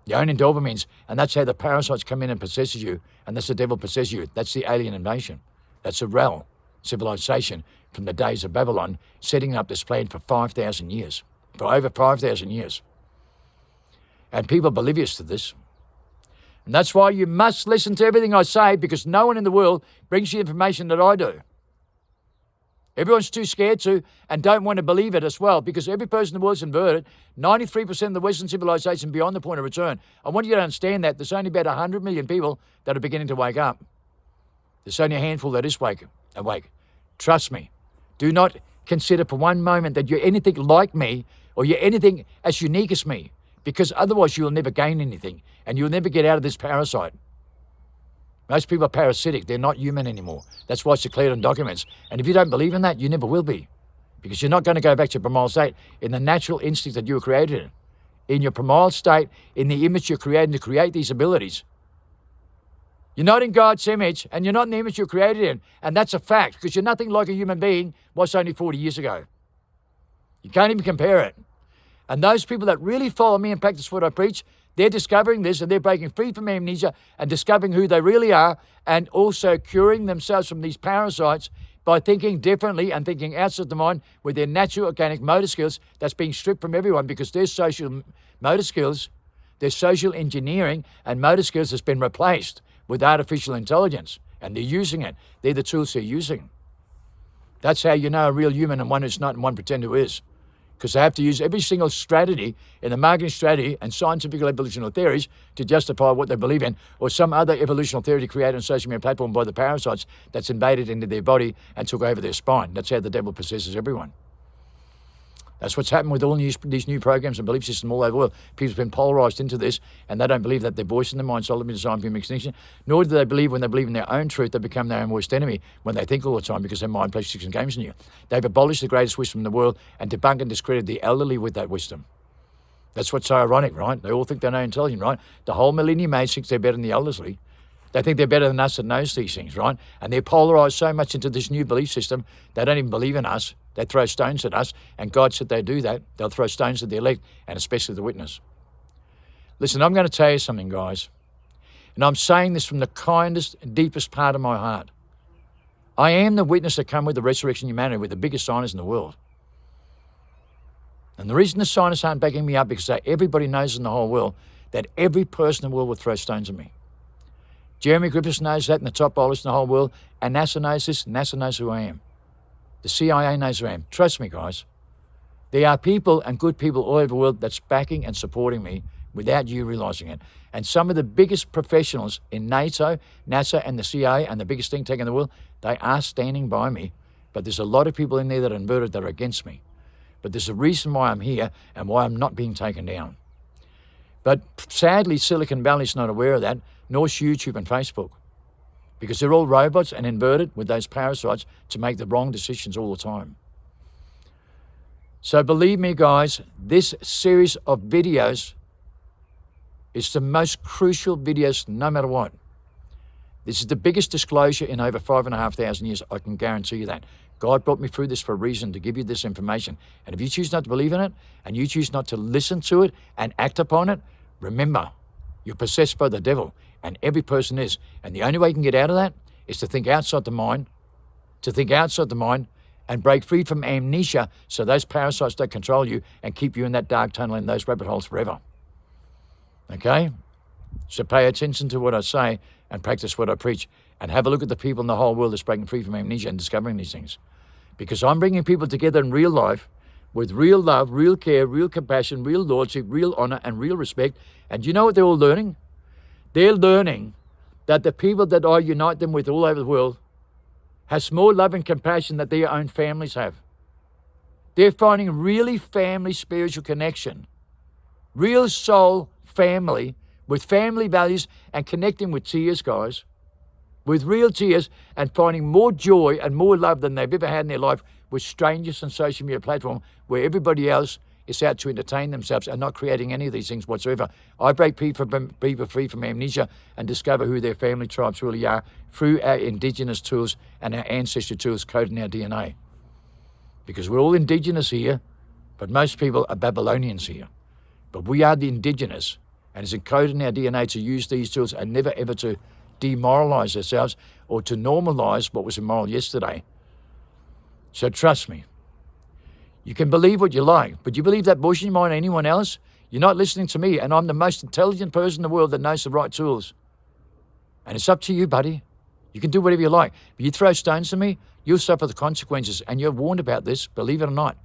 Your own endorphins, and that's how the parasites come in and possesses you, and that's the devil possesses you. That's the alien invasion. That's a Rel civilization from the days of Babylon, setting up this plan for 5,000 years, for over 5,000 years. And people are oblivious to this. And that's why you must listen to everything I say, because no one in the world brings you information that I do. Everyone's too scared to and don't want to believe it as well, because every person in the world is inverted. 93% of the Western civilization beyond the point of return. I want you to understand that there's only about 100 million people that are beginning to wake up. There's only a handful that is awake. Trust me. Do not consider for one moment that you're anything like me or you're anything as unique as me, because otherwise you'll never gain anything and you'll never get out of this parasite. Most people are parasitic. They're not human anymore. That's why it's declared in documents. And if you don't believe in that, you never will be. Because you're not going to go back to your primal state in the natural instinct that you were created in. In your primal state, in the image you're created to create these abilities. You're not in God's image, and you're not in the image you're created in. And that's a fact, because you're nothing like a human being was only 40 years ago. You can't even compare it. And those people that really follow me and practice what I preach, they're discovering this and they're breaking free from amnesia and discovering who they really are, and also curing themselves from these parasites by thinking differently and thinking outside the mind with their natural organic motor skills that's being stripped from everyone, because their social motor skills, their social engineering and motor skills has been replaced with artificial intelligence, and they're using it. They're the tools they're using. That's how you know a real human and one who's not and one pretend who is. Because they have to use every single strategy in the marketing strategy and scientific evolutionary theories to justify what they believe in, or some other evolutionary theory created on social media platform by the parasites that's invaded into their body and took over their spine. That's how the devil possesses everyone. That's what's happened with all these new programs and belief systems all over the world. People have been polarized into this, and they don't believe that their voice in their mind is ultimately designed for human extinction, nor do they believe when they believe in their own truth, they become their own worst enemy when they think all the time because their mind plays tricks and games on you. They've abolished the greatest wisdom in the world and debunked and discredited the elderly with that wisdom. That's what's so ironic, right? They all think they're intelligent, right? The whole millennium age thinks they're better than the elderly. They think they're better than us that knows these things, right? And they're polarized so much into this new belief system, they don't even believe in us. They throw stones at us, and God said they do that. They'll throw stones at the elect, and especially the witness. Listen, I'm going to tell you something, guys. And I'm saying this from the kindest, deepest part of my heart. I am the witness that come with the resurrection of humanity with the biggest scientists in the world. And the reason the scientists aren't backing me up because everybody knows in the whole world that every person in the world will throw stones at me. Jeremy Griffiths knows that, and the top biologists in the whole world, and NASA knows this, NASA knows who I am. The CIA knows who I am. Trust me, guys. There are people and good people all over the world that's backing and supporting me without you realizing it. And some of the biggest professionals in NATO, NASA, and the CIA, and the biggest think tank in the world, they are standing by me. But there's a lot of people in there that are inverted that are against me. But there's a reason why I'm here and why I'm not being taken down. But sadly, Silicon Valley's not aware of that, nor is YouTube and Facebook, because they're all robots and inverted with those parasites to make the wrong decisions all the time. So believe me, guys, this series of videos is the most crucial videos no matter what. This is the biggest disclosure in over 5,500 years. I can guarantee you that. God brought me through this for a reason, to give you this information. And if you choose not to believe in it, and you choose not to listen to it and act upon it, remember, you're possessed by the devil, and every person is. And the only way you can get out of that is to think outside the mind, and break free from amnesia so those parasites don't control you and keep you in that dark tunnel and those rabbit holes forever. Okay? So pay attention to what I say and practice what I preach, and have a look at the people in the whole world that's breaking free from amnesia and discovering these things. Because I'm bringing people together in real life with real love, real care, real compassion, real lordship, real honor, and real respect. And you know what they're all learning? They're learning that the people that I unite them with all over the world has more love and compassion that their own families have. They're finding really family spiritual connection, real soul family with family values, and connecting with tears, guys, with real tears, and finding more joy and more love than they've ever had in their life with strangers on social media platform where everybody else is out to entertain themselves and not creating any of these things whatsoever. I break people free from amnesia and discover who their family tribes really are through our indigenous tools and our ancestry tools coded in our DNA. Because we're all indigenous here, but most people are Babylonians here. But we are the indigenous, and it's encoded in our DNA to use these tools and never ever to demoralize ourselves or to normalize what was immoral yesterday. So trust me. You can believe what you like, but you believe that bullshit in your mind or anyone else, you're not listening to me, and I'm the most intelligent person in the world that knows the right tools. And it's up to you, buddy. You can do whatever you like. But you throw stones at me, you'll suffer the consequences, and you're warned about this, believe it or not.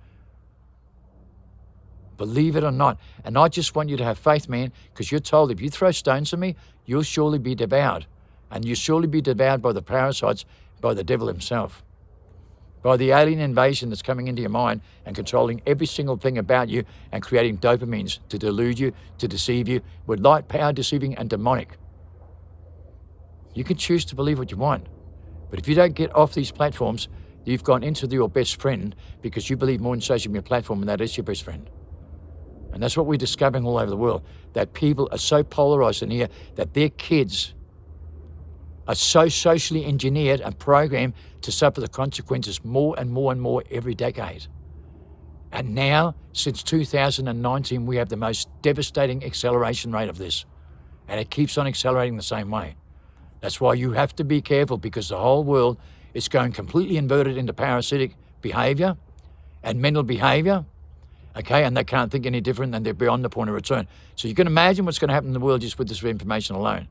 Believe it or not. And I just want you to have faith, man, because you're told if you throw stones at me, you'll surely be devoured. And you'll surely be devoured by the parasites, by the devil himself, by the alien invasion that's coming into your mind and controlling every single thing about you and creating dopamines to delude you, to deceive you, with light, power, deceiving, and demonic. You can choose to believe what you want. But if you don't get off these platforms, you've gone into your best friend because you believe more in social media platform and that is your best friend. And that's what we're discovering all over the world, that people are so polarized in here that their kids are so socially engineered and programmed to suffer the consequences more and more and more every decade. And now, since 2019, we have the most devastating acceleration rate of this. And it keeps on accelerating the same way. That's why you have to be careful, because the whole world is going completely inverted into parasitic behavior and mental behavior. Okay, and they can't think any different, and they're beyond the point of return. So you can imagine what's going to happen in the world just with this information alone.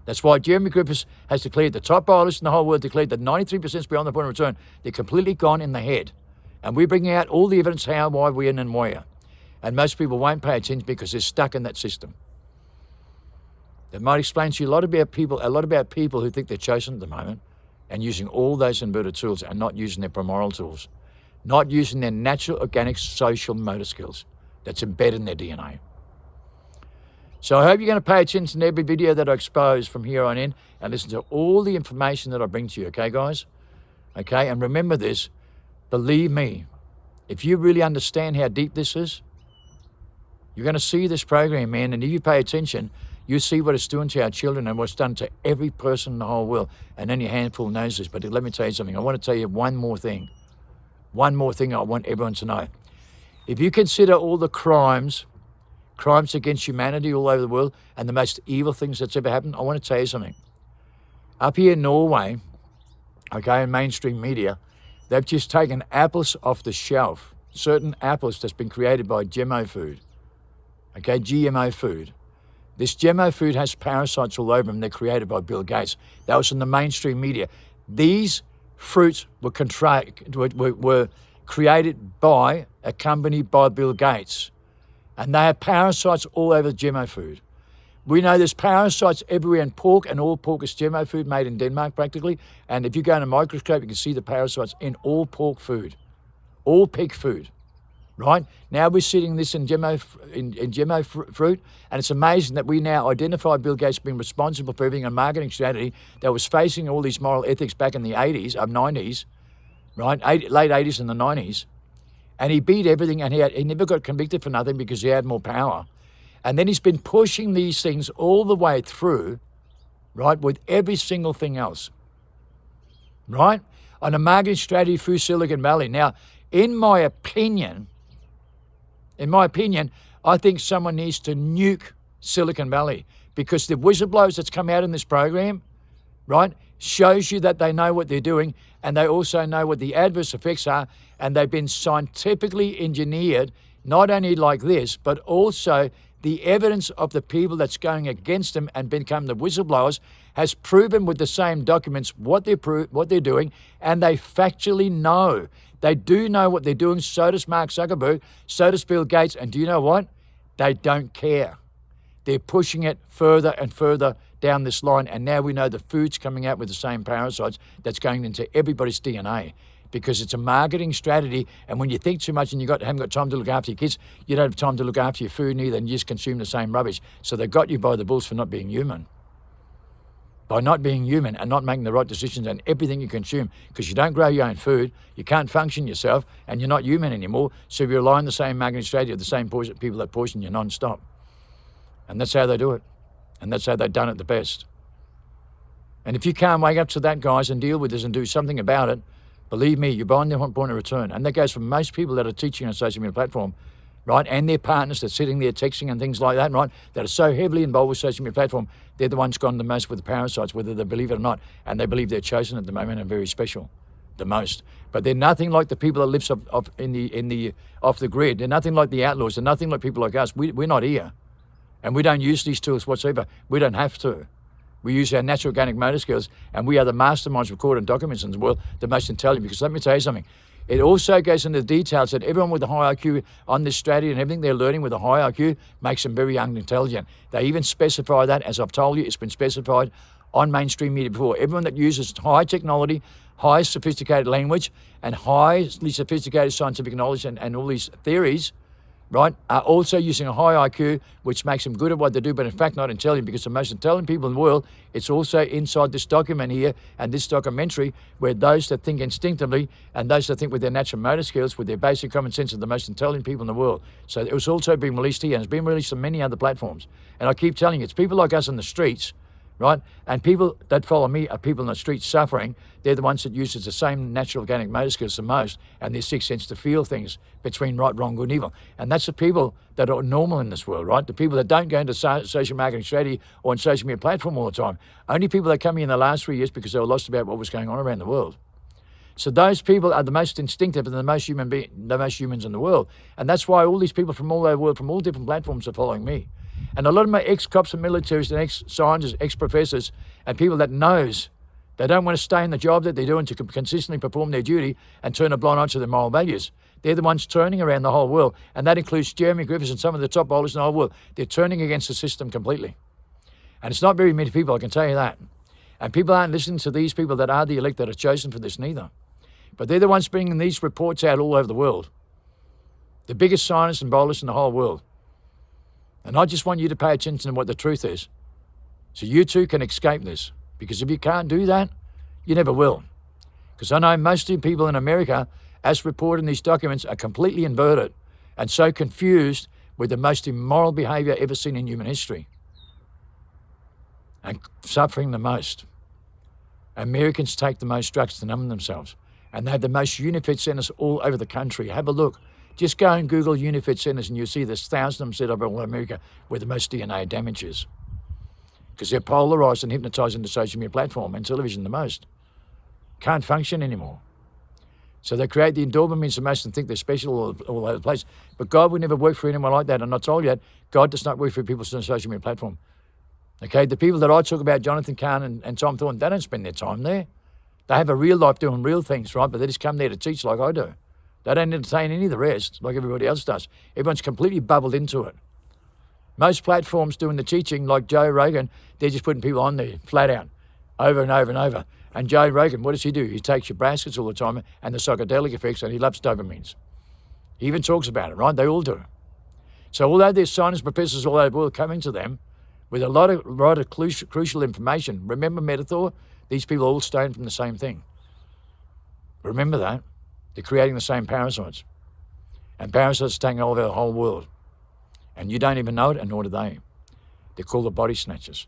That's why Jeremy Griffiths has declared, the top biologists in the whole world declared that 93% is beyond the point of return. They're completely gone in the head. And we're bringing out all the evidence how, why, when, and where. And most people won't pay attention because they're stuck in that system. That might explain to you a lot about people who think they're chosen at the moment and using all those inverted tools and not using their primordial tools. not using their natural, organic, social motor skills that's embedded in their DNA. So I hope you're going to pay attention to every video that I expose from here on in and listen to all the information that I bring to you, okay, guys? Okay, and remember this, believe me, if you really understand how deep this is, you're going to see this program, man, and if you pay attention, you see what it's doing to our children and what's done to every person in the whole world, and only a handful knows this. But let me tell you something. I want to tell you one more thing. One more thing I want everyone to know. If you consider all the crimes against humanity all over the world, and the most evil things that's ever happened, I want to tell you something. Up here in Norway, okay, in mainstream media, they've just taken apples off the shelf, certain apples that's been created by GMO food, okay, GMO food. This GMO food has parasites all over them. They're created by Bill Gates. That was in the mainstream media. These fruits were created by a company by Bill Gates. And they have parasites all over the GMO food. We know there's parasites everywhere in pork, and all pork is GMO food made in Denmark practically. And if you go in a microscope, you can see the parasites in all pork food, all pig food, right? Now we're sitting this in GMO fruit, and it's amazing that we now identify Bill Gates being responsible for everything, a marketing strategy that was facing all these moral ethics back in the 80s, 90s, right? Late 80s and the 90s. And he beat everything, and he never got convicted for nothing because he had more power. And then he's been pushing these things all the way through, right, with every single thing else, right, on a marketing strategy through Silicon Valley. Now, in my opinion, I think someone needs to nuke Silicon Valley, because the whistleblowers that's come out in this program, right, shows you that they know what they're doing, and they also know what the adverse effects are, and they've been scientifically engineered, not only like this, but also the evidence of the people that's going against them and become the whistleblowers has proven with the same documents what they're doing, and they factually know. They do know what they're doing. So does Mark Zuckerberg, so does Bill Gates, and do you know what? They don't care. They're pushing it further and further down this line, and now we know the food's coming out with the same parasites that's going into everybody's DNA, because it's a marketing strategy. And when you think too much and haven't got time to look after your kids, you don't have time to look after your food neither, and you just consume the same rubbish. So they got you by the balls for not being human. By not being human and not making the right decisions on everything you consume, because you don't grow your own food, you can't function yourself, and you're not human anymore. So you rely on the same marketing strategy of the same people that poison you non-stop. And that's how they do it. And that's how they've done it the best. And if you can't wake up to that, guys, and deal with this and do something about it, believe me, you're behind the point of return. And that goes for most people that are teaching on social media platform, right? And their partners that's sitting there texting and things like that, right? That are so heavily involved with social media platform, they're the ones gone the most with the parasites, whether they believe it or not. And they believe they're chosen at the moment and very special, the most. But they're nothing like the people that live off the grid. They're nothing like the outlaws. They're nothing like people like us. We're not here. And we don't use these tools whatsoever. We don't have to. We use our natural organic motor skills, and we are the masterminds recording documents in the world, the most intelligent. Because let me tell you something, it also goes into the details that everyone with a high IQ on this strategy and everything they're learning with a high IQ makes them very unintelligent. They even specify that, as I've told you, it's been specified on mainstream media before. Everyone that uses high technology, high sophisticated language, and highly sophisticated scientific knowledge and all these theories, right, are also using a high IQ, which makes them good at what they do, but in fact not intelligent, because the most intelligent people in the world, it's also inside this document here and this documentary, where those that think instinctively and those that think with their natural motor skills, with their basic common sense, are the most intelligent people in the world. So it was also being released here, and it's been released on many other platforms. And I keep telling you, it's people like us in the streets, right? And people that follow me are people in the streets suffering. They're the ones that use the same natural organic motor skills the most, and their sixth sense to feel things between right, wrong, good and evil. And that's the people that are normal in this world, right? The people that don't go into social marketing strategy or on social media platform all the time. Only people that come here in the last 3 years because they were lost about what was going on around the world. So those people are the most instinctive and the most humans in the world. And that's why all these people from all over the world, from all different platforms, are following me. And a lot of my ex-cops and militaries and ex-scientists, ex-professors, and people that knows they don't want to stay in the job that they're doing to consistently perform their duty and turn a blind eye to their moral values. They're the ones turning around the whole world. And that includes Jeremy Griffiths and some of the top bowlers in the whole world. They're turning against the system completely. And it's not very many people, I can tell you that. And people aren't listening to these people that are the elect that are chosen for this neither. But they're the ones bringing these reports out all over the world. The biggest scientists and biologists in the whole world. And I just want you to pay attention to what the truth is. So you too can escape this. Because if you can't do that, you never will. Because I know most of the people in America, as reported in these documents, are completely inverted and so confused with the most immoral behavior ever seen in human history. And suffering the most. Americans take the most drugs to numb themselves. And they have the most unifit centers all over the country. Have a look. Just go and Google unifit centers and you'll see there's thousands of them set up all over America where the most DNA damage is. Because they're polarized and hypnotized into social media platform and television the most. Can't function anymore. So they create the endorphins the most and think they're special all over the place. But God would never work for anyone like that. And I told you that God does not work for people on a social media platform. Okay, the people that I talk about, Jonathan Kahn and Tom Thorne, they don't spend their time there. They have a real life doing real things, right? But they just come there to teach like I do. They don't entertain any of the rest like everybody else does. Everyone's completely bubbled into it. Most platforms doing the teaching, like Joe Rogan, they're just putting people on there flat out, over and over and over. And Joe Rogan, what does he do? He takes your baskets all the time and the psychedelic effects, and he loves dopamines. He even talks about it, right? They all do. So although there's scientists, professors all over the world coming to them with a lot of crucial information, remember Metathor? These people are all stolen from the same thing. Remember that. They're creating the same parasites. And parasites are taking over the whole world. And you don't even know it, and nor do they. They're called the body snatchers.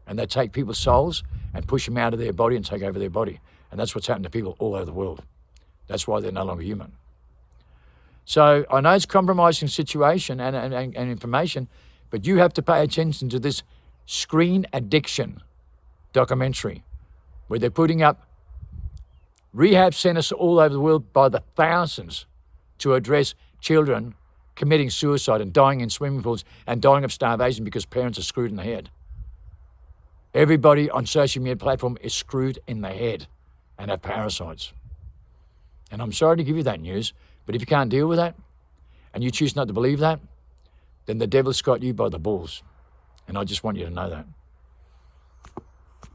And they take people's souls and push them out of their body and take over their body. And that's what's happened to people all over the world. That's why they're no longer human. So I know it's a compromising situation and information, but you have to pay attention to this screen addiction documentary where they're putting up rehab centers all over the world by the thousands to address children committing suicide and dying in swimming pools and dying of starvation because parents are screwed in the head. Everybody on social media platform is screwed in the head and have parasites. And I'm sorry to give you that news, but if you can't deal with that and you choose not to believe that, then the devil's got you by the balls. And I just want you to know that.